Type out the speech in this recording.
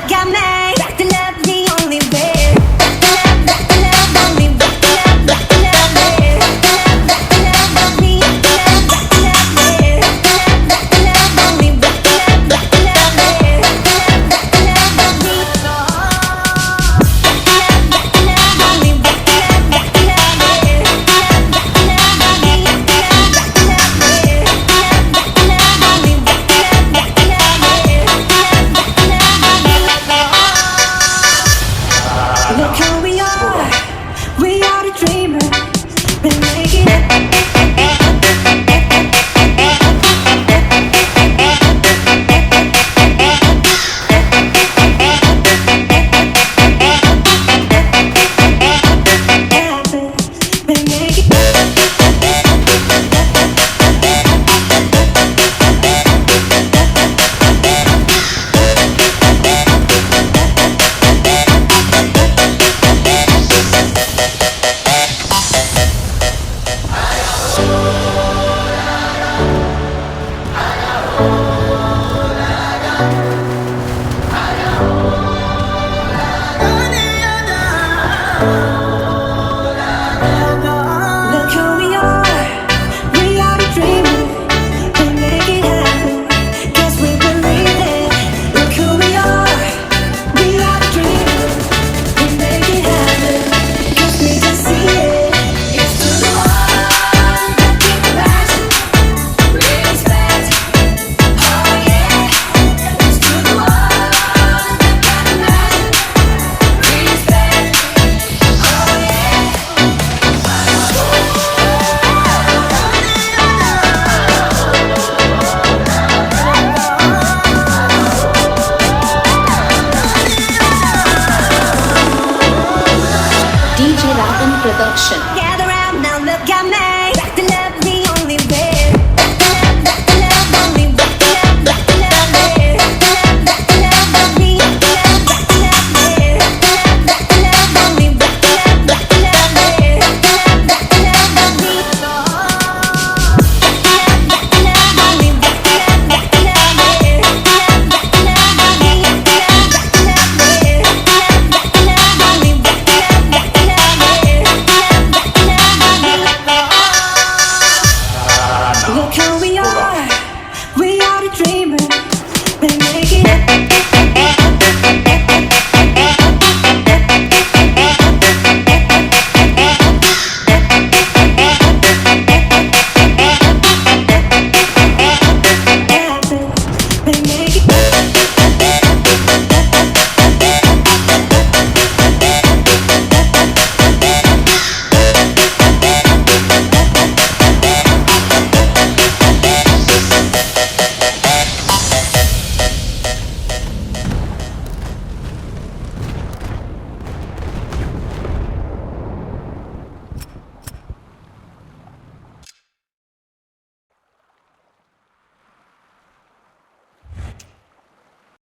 got me. Back to love the only way. Back to love, only back to love, back to love me. Back to love me. Back to love me. Back to love only back to love, back to love me. Back to love me. Back to love only back to love, back to love me. Back to love me. Back to love me. Back to love only back to love, back to love me. Back to love me. Look how we are the dreamers. We're making happen. We're making Look who we are the dreamers. We make it happen, 'cause we believe it. Look who we are the dreamers. We make it happen, 'cause we can see it. It's to the one that keep the passion, respect. Oh yeah, it's to the one that got a passion, respect. Oh yeah. DJ Ravan Production.